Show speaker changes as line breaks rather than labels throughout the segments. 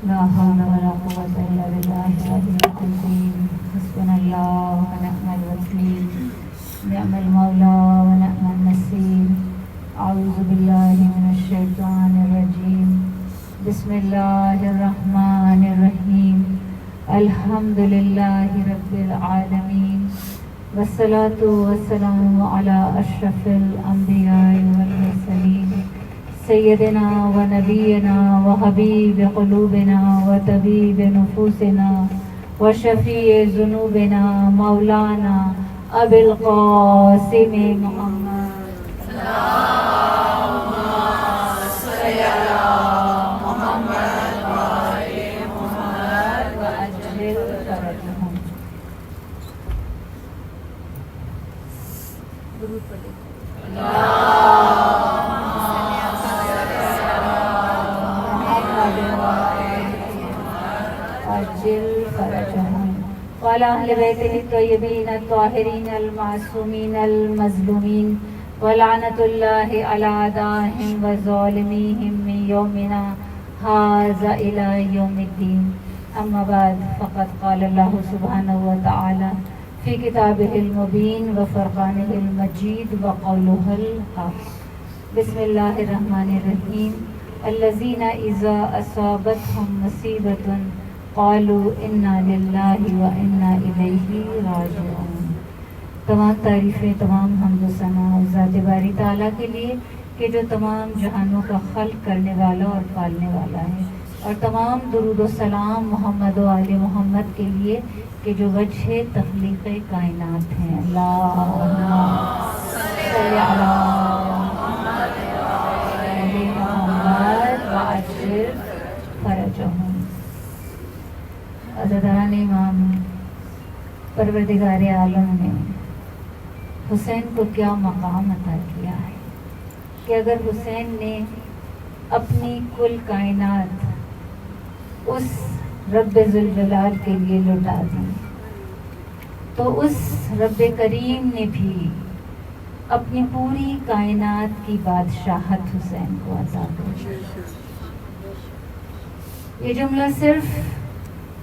لا حول ولا قوة إلا بالله العلي العظيم. حسبنا الله ونعم الوكيل، نعم المولى ونعم النصير. أعوذ بالله من الشيطان الرجيم. بسم الله الرحمن الرحيم. الحمد لله رب العالمين، والصلاة والسلام على أشرف الأنبياء والمرسلين، سيدنا ونبينا وحبيب قلوبنا وطبيب نفوسنا وشفيع ذنوبنا مولانا أبي القاسم محمد. اللهم صل على محمد وآل محمد وأجل فرجهم. درود پڑھیں. وعلى أهل بيته الطيبين الطاهرين المعصومين المظلومين، ولعنة الله على أعدائهم وظالميهم من يومنا هذا إلى يوم الدين. أما بعد، فقد قال الله سبحانه وتعالى في كتابه المبين وفرقانه المجيد وقوله الحق. بسم الله الرحمن الرحيم. الذين إذا أصابتهم مصيبة قالوا إنا لله وإنا إليه راجعون. تمام تعریفیں، تمام حمد و ثنا ذات باری تعالیٰ کے لیے کہ جو تمام جہانوں کا خلق کرنے والا اور پالنے والا ہے، اور تمام درود و سلام محمد و آل محمد کے لیے کہ جو وجہ تخلیق کائنات ہیں. اللہم صلی علی محمد وعجل فرجهم. عزیزان امام، پروردگار عالم نے حسین کو کیا مقام عطا کیا ہے کہ اگر حسین نے اپنی کل کائنات اس رب ذوالجلال کے لیے لٹا دی تو اس رب کریم نے بھی اپنی پوری کائنات کی بادشاہت حسین کو عطا کی. یہ جملہ صرف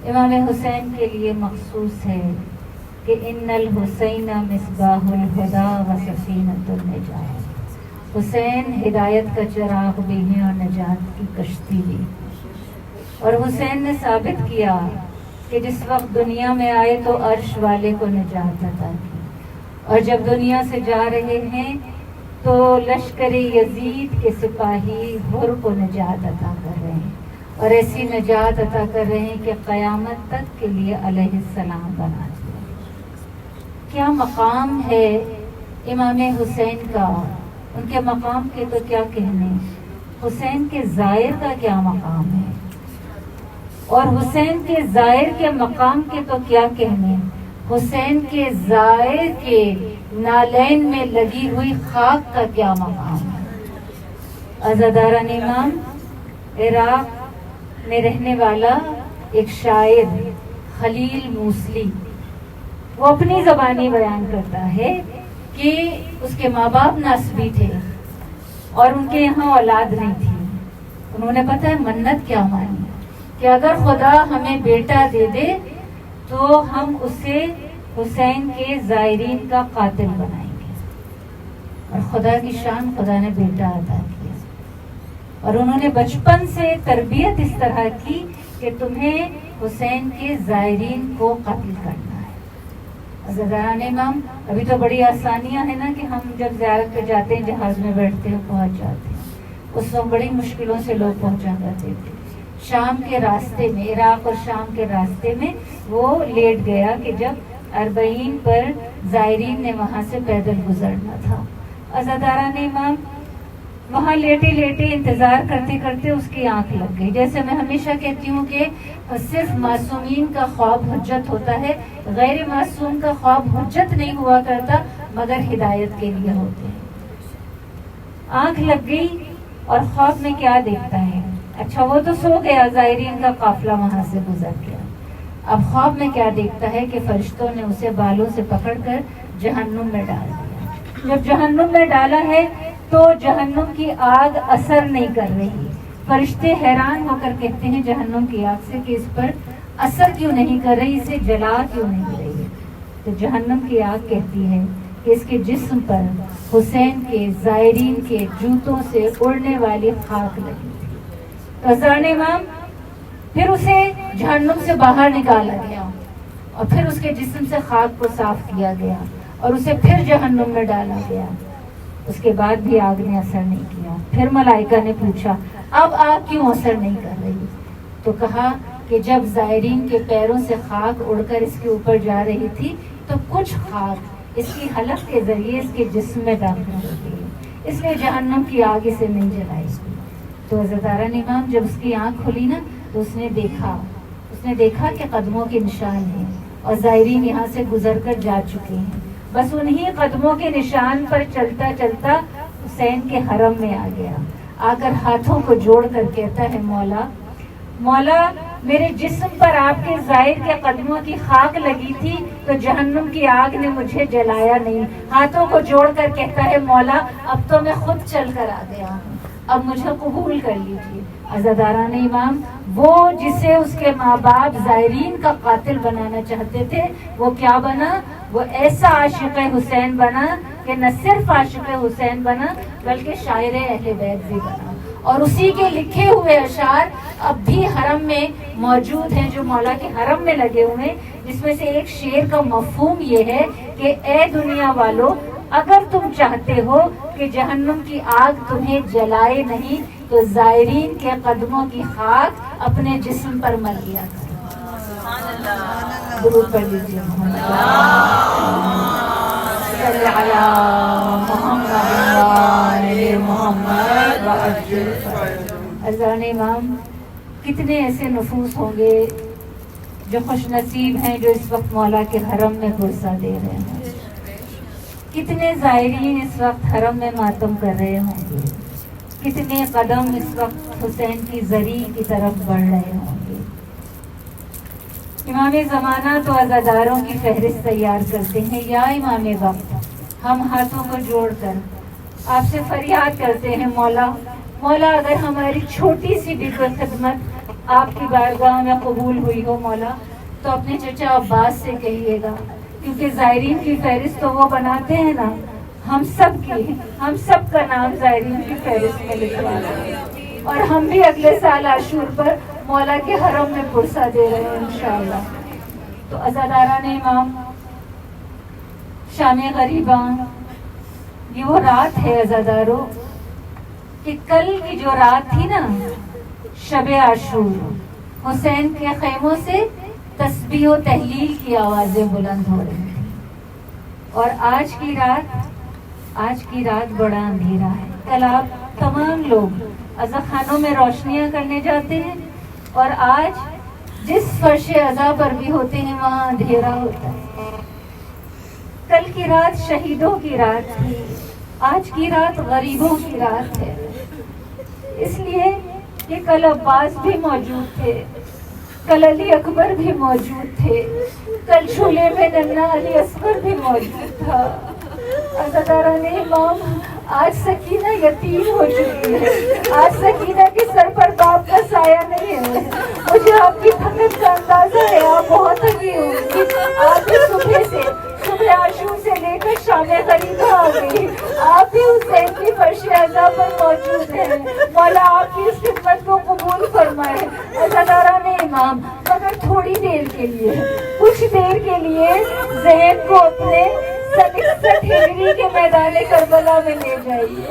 امام حسین کے لیے مخصوص ہے کہ ان الحسین مصباح الہدی و سفینۃ النجات. حسین ہدایت کا چراغ بھی ہے اور نجات کی کشتی بھی. اور حسین نے ثابت کیا کہ جس وقت دنیا میں آئے تو عرش والے کو نجات عطا کی، اور جب دنیا سے جا رہے ہیں تو لشکر یزید کے سپاہی حر کو نجات عطا کر رہے ہیں، اور ایسی نجات عطا کر رہے ہیں کہ قیامت تک کے لیے علیہ السلام بنا دیا. کیا مقام ہے امام حسین کا، ان کے مقام کے تو کیا کہنے. حسین کے زائر کا کیا مقام ہے، اور حسین کے زائر کے مقام کے تو کیا کہنے. حسین کے زائر کے نالین میں لگی ہوئی خاک کا کیا مقام ہے. عزاداران امام، عراق میں رہنے والا ایک شاعر خلیل موصلی، وہ اپنی زبانی بیان کرتا ہے کہ اس کے ماں باپ ناسبی تھے اور ان کے یہاں اولاد نہیں تھی. انہوں نے پتہ ہے منت کیا مانی کہ اگر خدا ہمیں بیٹا دے دے تو ہم اسے حسین کے زائرین کا قاتل بنائیں گے. اور خدا کی شان، خدا نے بیٹا عطا کیا، اور انہوں نے بچپن سے تربیت اس طرح کی کہ تمہیں حسین کے زائرین کو قتل کرنا ہے. عزیزان امام، ابھی تو بڑی آسانیاں ہیں نا کہ ہم جب زیارت پہ جاتے ہیں جہاز میں بیٹھتے ہیں پہنچ جاتے ہیں. اس وقت بڑی مشکلوں سے لوگ پہنچا کرتے تھے. شام کے راستے میں، عراق اور شام کے راستے میں وہ لیٹ گیا کہ جب 40 پر زائرین نے وہاں سے پیدل گزرنا تھا. عزاداران امام، وہاں لیٹے لیٹے انتظار کرتے کرتے اس کی آنکھ لگ گئی. جیسے میں ہمیشہ کہتی ہوں کہ صرف معصومین کا خواب حجت ہوتا ہے، غیر معصوم کا خواب حجت نہیں ہوا کرتا مگر ہدایت کے لیے ہوتے ہیں. آنکھ لگ گئی اور خواب میں کیا دیکھتا ہے. اچھا وہ تو سو گیا، زائرین کا قافلہ وہاں سے گزر گیا. اب خواب میں کیا دیکھتا ہے کہ فرشتوں نے اسے بالوں سے پکڑ کر جہنم میں ڈال دیا. جب جہنم میں ڈالا ہے تو جہنم کی آگ اثر نہیں کر رہی، فرشتے حیران ہو کر کہتے ہیں جہنم کی آگ سے کہ اس پر اثر کیوں نہیں کر رہی، اسے جلا کیوں نہیں رہی ہے؟ تو جہنم کی آگ کہتی ہے کہ اس کے جسم پر حسین کے زائرین کے جوتوں سے اڑنے والی خاک لگی تھی۔ تو حضران امام پھر اسے جہنم سے باہر نکالا گیا اور پھر اس کے جسم سے خاک کو صاف کیا گیا اور اسے پھر جہنم میں ڈالا گیا۔ اس کے بعد بھی آگ نے اثر نہیں کیا۔ پھر ملائکہ نے پوچھا اب آگ کیوں اثر نہیں کر رہی؟ تو کہا کہ جب زائرین کے پیروں سے خاک اڑ کر اس کے اوپر جا رہی تھی تو کچھ خاک اس کی حلق کے ذریعے اس کے جسم میں داخل ہو گئی، اس لیے جہنم کی آگ اسے نہیں جلائی۔ تو حضرت ارن امام جب اس کی آنکھ کھلی نا تو اس نے دیکھا کہ قدموں کے نشان ہیں اور زائرین یہاں سے گزر کر جا چکے ہیں۔ بس انہی قدموں کے نشان پر چلتا چلتا حسین کے حرم میں آ گیا، آ کر ہاتھوں کو جوڑ کر کہتا ہے مولا مولا میرے جسم پر آپ کے ظاہر کے قدموں کی خاک لگی تھی تو جہنم کی آگ نے مجھے جلایا نہیں۔ ہاتھوں کو جوڑ کر کہتا ہے مولا اب تو میں خود چل کر آ گیا ہوں، اب مجھے قبول کر لیجیے۔ عزاداران امام وہ جسے اس کے ماں باپ زائرین کا قاتل بنانا چاہتے تھے وہ کیا بنا؟ وہ ایسا عاشق حسین بنا کہ نہ صرف عاشق حسین بنا بلکہ شاعر اہل بیت بھی بنا، اور اسی کے لکھے ہوئے اشعار اب بھی حرم میں موجود ہیں جو مولا کے حرم میں لگے ہوئے ہیں، جس میں سے ایک شعر کا مفہوم یہ ہے کہ اے دنیا والو اگر تم چاہتے ہو کہ جہنم کی آگ تمہیں جلائے نہیں تو زائرین کے قدموں کی خاک اپنے جسم پر مل لیا کرو۔ درود پڑھ لیجیے صلی علی محمد اذان امام۔ کتنے ایسے نفوس ہوں گے جو خوش نصیب ہیں جو اس وقت مولا کے حرم میں غرصہ دے رہے ہیں، کتنے زائرین اس وقت حرم میں ماتم کر رہے ہوں گے، کتنے قدم اس وقت حسین کی زری کی طرف بڑھ رہے ہوں گے۔ امام زمانہ تو عزاداروں کی فہرست تیار کرتے ہیں، یا امام وقت ہم ہاتھوں کو جوڑ کر آپ سے فریاد کرتے ہیں مولا مولا اگر ہماری چھوٹی سی بھی کوئی خدمت آپ کی بارگاہ میں قبول ہوئی ہو مولا تو اپنے چچا عباس سے کہیے گا، کیونکہ زائرین کی فہرست تو وہ بناتے ہیں نا، ہم سب کا نام زائرین کی فہرست میں لکھوا دیں، اور ہم بھی اگلے سال عاشور پر مولا کے حرم میں غرصہ دے رہے ہیں انشاءاللہ۔ تو عزاداران امام شام غریباں یہ وہ رات ہے عزادارو کہ کل کی جو رات تھی نا شب عاشور، حسین کے خیموں سے تسبیح و تہلیل کی آوازیں بلند ہو رہی تھیں، اور آج کی رات بڑا اندھیرا ہے۔ کل آپ تمام لوگ عزا خانوں میں روشنیاں کرنے جاتے ہیں اور آج جس فرش عزا پر بھی ہوتے ہیں وہاں اندھیرا ہوتا ہے۔ کل کی رات شہیدوں کی رات تھی، آج کی رات غریبوں کی رات ہے، اس لیے کہ کل عباس بھی موجود تھے، کل علی اکبر بھی موجود تھے، کل جھولے میں ننھا علی اصغر بھی موجود تھا۔ عزاداران امام آج سکینہ یتیم ہو چکی ہے، آج سکینہ کے سر پر باپ کا سایہ نہیں ہے۔ مجھے آپ کی تھکن کا اندازہ ہے، آپ بہت تھکی ہوگی، آپ بھی صبح عاشور سے لے کر شام غریبہ آ گئی، آپ بھی حسین کی فرش عزا پر موجود ہیں، مولا آپ کی اس خدمت کو قبول فرمائے۔ عزاداران امام مگر تھوڑی دیر کے لیے، کچھ دیر کے لیے ذہن کو اپنے 61 ہجری کے میدان کربلا میں لے جائیے۔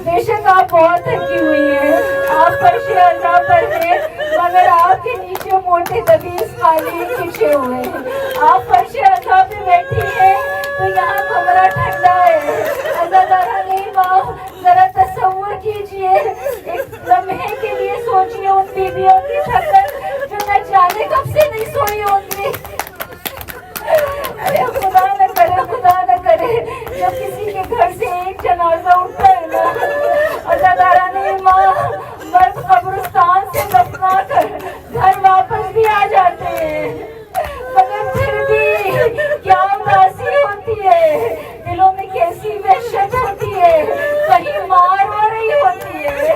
بے شک آپ بہت تھکی ہوئی ہیں، آپ فرش عزا پر ہیں، مگر آپ کے نیچے موٹے دبیز قالین بچھے ہوئے ہیں، آپ فرش عزا پہ بیٹھی ہیں تو یہاں کمرہ ٹھنڈا ہے۔ عزاداران امام ذرا تصور کیجئے، ایک لمحے کے لیے سوچئے ان بیویوں کی تھکن جو نہ جانے کب سے نہیں سوئی ہوں گی۔ ارے خدا نہ کرے جب کسی کے گھر سے ایک جنازہ اٹھتا ہے نا، عزاداران امام مرد قبرستان سے دفنا کر گھر واپس بھی آ جاتے ہیں، مگر پھر بھی کیا اداسی ہوتی ہے، دلوں میں کیسی وحشت ہوتی ہے، کہیں مار ہو رہی ہوتی ہے۔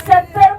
70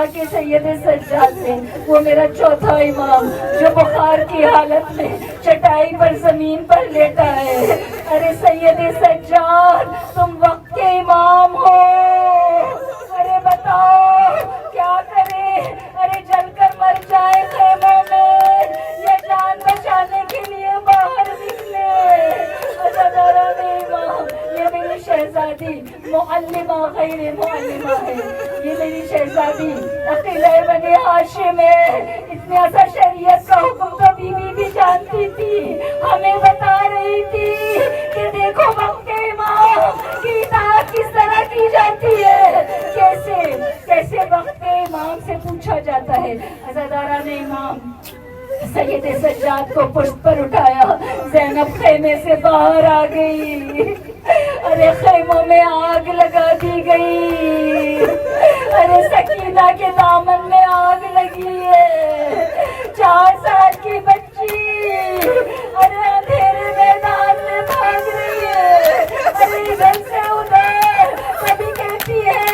کہا کہ سید سجاد نے، وہ میرا چوتھا امام جو بخار کی حالت میں چٹائی پر زمین پر لیٹا ہے، ارے سید سجاد تم وقت کے امام ہو، ارے بتاؤ کیا کرے، ارے جل کر مر جائے خیموں میں یا جان بچانے کے لیے باہر نکلے؟ عزاداران امام، یہ میری شہزادی معلمہ غیر معلمہ ہے، یہ میری شہزادی عقیلہ بنی ہاشم ہے، اتنے ایسا شریعت کا حکم تو بی بی بھی جانتی تھی، ہمیں بتا رہی تھی کہ دیکھو وقت کے امام کی اطاعت کس طرح کی جاتی ہے، کیسے وقت کے امام سے پوچھا جاتا ہے۔ عزاداران امام، سید سجاد کو پشت پر اٹھایا، زینب خیمے سے باہر آ گئی، ارے خیموں میں آگ لگا دی گئی، ارے سکینہ کے دامن میں آگ لگی ہے، 4 سال کی بچی ارے اندھیرے میدان میں بھاگ رہی ہے، ارے ادھر سے ادھر، کبھی کہتی ہے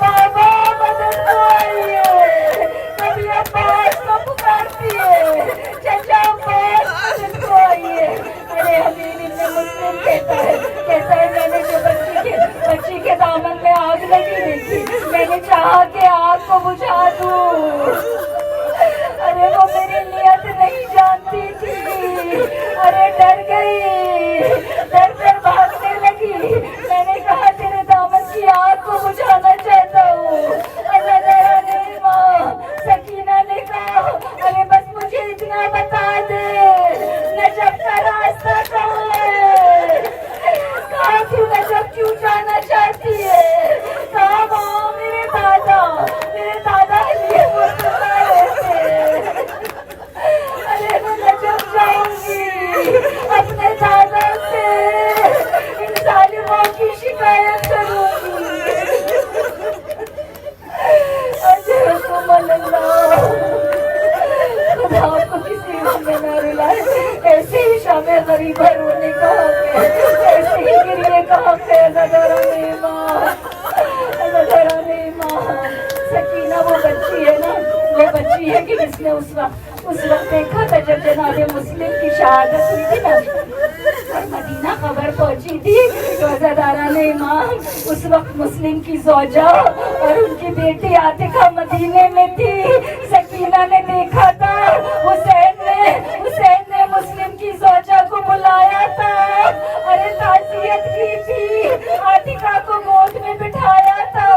بابا مدد تو آئی ہے، کبھی عباس کو پکارتی ہے، چچا عباس مدد کو آئی ہے، ارے حبیب ابن مسلم کہتا ہے میں نے جو بچی کے دامن میں آگ لگی دیکھی، میں نے چاہا کہ آگ کو بجھا دوں، ارے وہ میری نیت نہیں جانتی تھی، ارے ڈر گئی، ڈر کر بھاگنے لگی، میں نے کہا تیرے دامن کی آگ کو بجھانا چاہتا ہوں، عزاداران امام، سکینہ نے کہا ارے بس مجھے اتنا بتا دے نجف کا راستہ کہاں ہے، کہا تو نجف کیوں جانا چاہتی ہے، کہا وہاں میرے دادا علی مصطفیٰ رہتے ہیں، ارے میں نجف جاؤں گی، اپنے دادا سے ان ظالموں کی شکایت کروں گی، اجرکم اللہ، خدا آپ کو کسی میں نہ رلائے، ایسے ہی شام غریبہ رونے کا حق ہے، ایسے ہی گریے کا حق ہے۔ عزاداران امام، عزاداران امام، سکینہ وہ بچی ہے نا، وہ بچی ہے کہ جس نے اس وقت دیکھا تھا جب جناب مسلم کی شہادت ہوئی تھی نا اور مدینہ خبر پہنچی تھی، تو عزاداران امام اس وقت مسلم کی زوجہ اور ان کی بیٹی عاتقہ مدینے میں تھی، سکینہ نے دیکھا تھا، حسین نے مسلم کی زوجہ کو بلایا تھا، ارے تعزیت کی تھی، عاتقہ کو گود میں بٹھایا تھا،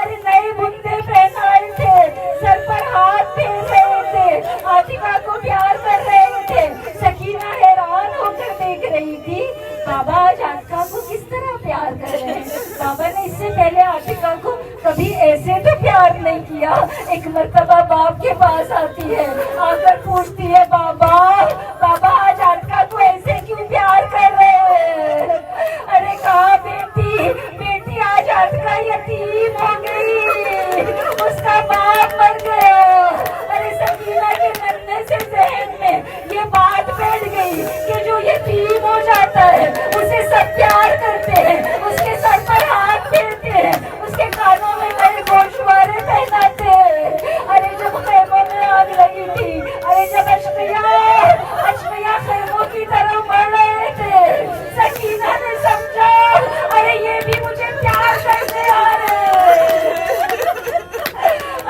ارے نئے بندے پہنائے تھے، سر پر ہاتھ پھیر رہے تھے، عاتقہ کو پیار کر رہے تھے، سکینہ حیران ہو کر دیکھ رہی تھی بابا آج عاتقہ کو کس طرح پیار کر رہے ہیں، بابا نے اس سے پہلے عاتقہ کو کبھی ایسے تو پیار نہیں کیا۔ ایک مرتبہ باپ کے پاس آتی ہے، آ کر پوچھتی ہے بابا آج عاتقہ کو ایسے کیوں پیار کر رہے ہیں، ارے کہا بیٹی آج عاتقہ یتیم ہو گئی، اس کا باپ مر گیا، ارے سکینہ کے مرنے سے ذہن میں یہ بات بیٹھ گئی کہ جو یتیم ہو جاتا ہے اسے سب پیار کرتے ہیں، اس کے سر پر ہاتھ پھیرتے ہیں، اس کے کانوں میں نئے گوشوارے پہناتے ہیں، ارے جب خیموں میں آگ لگی تھی، ارے جب اشقیاء خیموں کی طرف بڑھ رہے تھے، سکینہ نے سمجھا ارے یہ بھی مجھے پیار کرتے آ رہے ہیں،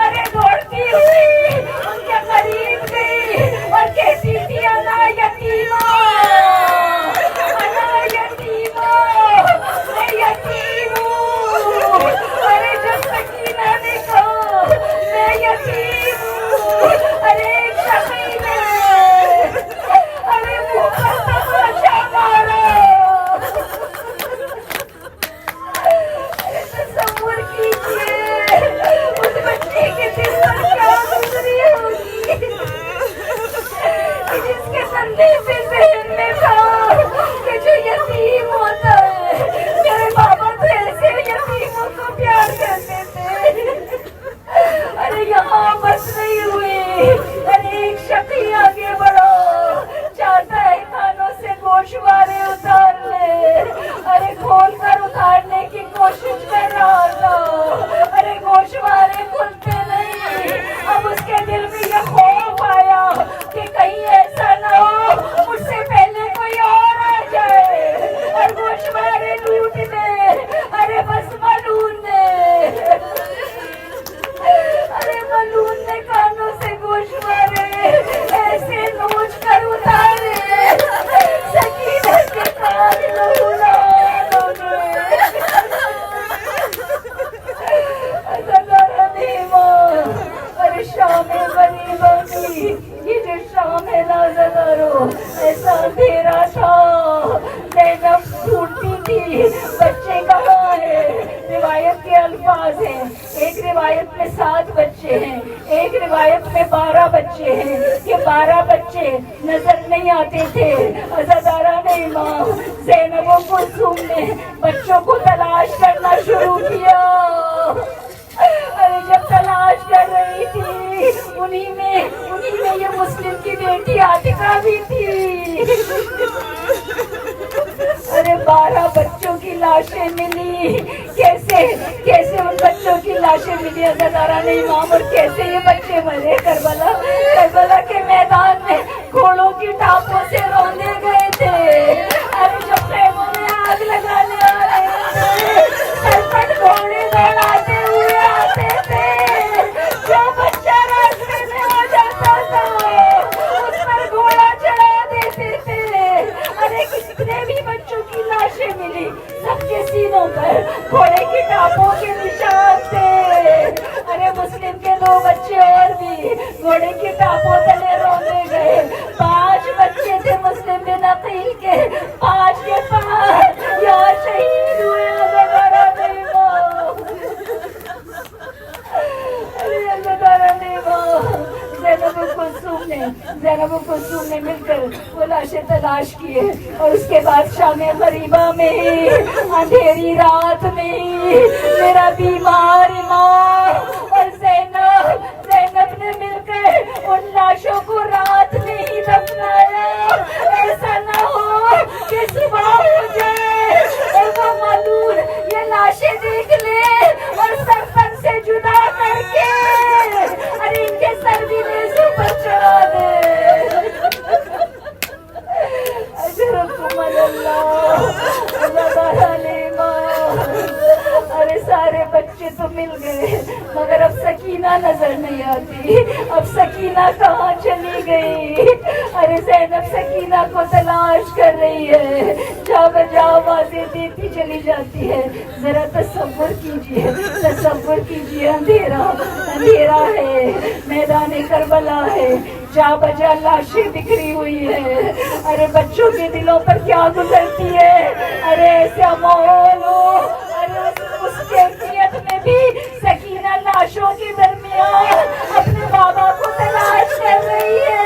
ارے دوڑتی ہوئی ان کے قریب گئی اور کہتی تھی انا یتیمہ، انا یتیمہ، میں یتیم ہوں، ارے جب سکینہ نے کہا میں یتیم ہوں، ارے ایک شخص نے ارے منہ پر تماشا مارا، تصور کیجیے اس بچی کے دل پر کیا گزری ہوگی، جس کے اندے سے ذہن میں تھا کہ جو یتیم ہوتا ہے، میرے بابا تو ایسے یتیموں کو پیار کرتے تھے، ارے یہاں بس نہیں ہوئی، ارے ایک شقی آگے بڑھا، چاہتا ہے کانوں سے گوشوارے اتار لے، ارے کھول کر اتارنے کی کوشش کر رہا تھا، ارے گوشوارے کھلتے شام غریبہ کی یہ جو شام ہے نازدارو ایسا اندھیرا تھا، زینب ڈھونڈتی تھی بچے کہاں ہیں۔ روایت کے الفاظ ہیں، ایک روایت میں 7 بچے ہیں، ایک روایت میں 12 بچے ہیں، کہ 12 بچے نظر نہیں آتے تھے۔ عزاداران امام زینب و کلثوم نے بچوں کو تلاش کرنا شروع کیا۔ ارے جب تلاش کر رہی تھی انہی میں یہ مسلم کی بیٹی عاتقہ بھی تھی۔ ارے 12 بچوں کی لاشیں ملی، کیسے ان بچوں کی لاشیں ملی عزاداران امام، اور کیسے یہ بچے مرے کربلا کے میدان میں گھوڑوں کی ٹاپوں سے روندے گئے تھے۔ ارے جب خیموں میں آگ لگانے آ رہے تھے سر پر گھوڑے دوڑاتے ہوئے آتے تھے، جو بچہ راستے میں آ جاتا تھا اس پر گھوڑا چڑھا دیتے تھے۔ ارے کتنے بھی بچوں کی لاشیں ملی، سب کے سینوں پر گھوڑے کی ٹاپوں کے نشان تھے۔ ارے مسلم کے 2 بچے اور بھی گھوڑے کی ٹاپوں تلے روندے گئے۔ 5 بچے تھے مسلم بن عقیل کے، 5 کے 5 یا شہید ہوئے عزاداران امام۔ ارے عزاداران امام زینب و کلثوم نے مل کر وہ لاشیں تلاش کیے، اور اس کے بعد شام غریبہ میں ہی اندھیری رات میں ہی میرا بیمار امام اور زینب نے مل کر ان لاشوں کو رات میں ہی دفنایا۔ ایسا نہ ہو کہ صبح ہو جائے اور وہ ملعون یہ لاشیں دیکھ لے اور سر تن سے جدا کر کے ارے ان کے سر بھی نیزوں پر چڑھا دے۔ اجرکم اللہ عزاداران امام۔ ارے سارے بچے تو مل گئے مگر اب سکینہ نظر نہیں آتی، اب سکینہ کہاں چلی گئی؟ ارے زینب سکینہ کو تلاش کر رہی ہے، جا بجا آوازیں دیتی چلی جاتی ہے۔ ذرا تصور کیجیے اندھیرا ہے، میدان کربلا ہے، جا بجا لاشیں بکھری ہوئی ہے۔ ارے بچوں کے دلوں پر کیا گزرتی ہے؟ ارے ایسا ماحول ہو، ارے اس کیفیت میں بھی سکینہ لاشوں کے درمیان اپنے بابا کو تلاش کر رہی ہے۔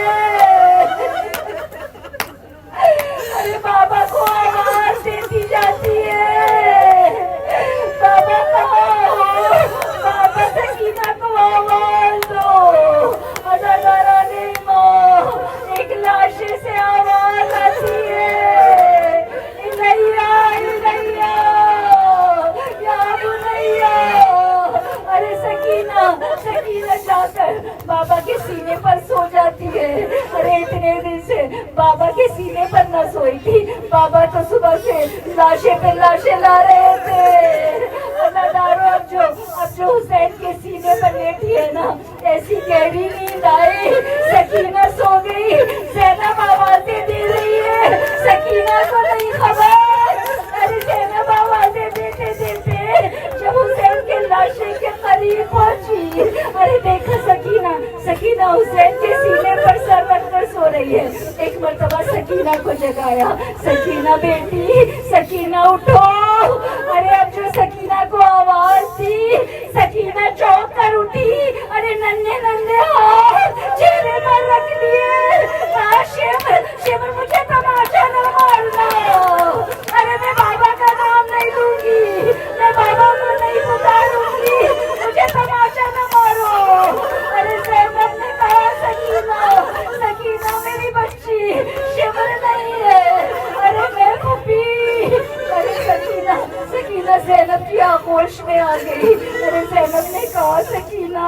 ارے بابا کو آواز دیتی جاتی ہے، بابا کہاں ہو؟ بابا سکینہ کو آواز دو۔ عزاداران امام ایک لاشے سے آواز آتی ہے، الیہ الیہ یا بنیہ۔ ارے سکینہ جا کر بابا کے سینے پر سو جاتی ہے۔ ارے اتنے دن سے بابا کے سینے پر نہ سوئی تھی، بابا تو صبح سے لاشیں پہ لاشیں لا رہے تھے۔ عزادارو اب جو حسین کے سینے پر لیٹی ہے نا، ایسی گہری نیند آئی، سکینہ سو گئی۔ زینب آوازیں دے رہی ہے، سکینہ کو نہیں خبر۔ ارے زینب آوازیں دیتے جب حسین کے لاشیں کے قریب پہنچی، ارے دیکھا سکینہ حسین کے سینے پر سر رکھ کر سو رہی ہے۔ ایک مرتبہ سکینہ کو جگایا، سکینہ بیٹی، سکینہ اٹھو۔ ارے اب جو سکینہ کو آواز دی، سکینہ چونک کر اٹھی۔ ارے ننھے ہاتھ چہرے پر رکھ لیے، شیور مجھے تماشا نہ مارنا۔ ارے میں بابا کا نام نہیں لوں گی، میں بابا کو نہیں پکاروں گی، مجھے تماشا نہ مارو۔ ارے زینب نے کہا سکینہ میری بچی، شیور نہیں ہے، ارے میں پھوپھی۔ ارے سکینہ زینب کی آغوش میں آ گئی۔ ارے زینب نے کہا سکینہ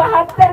72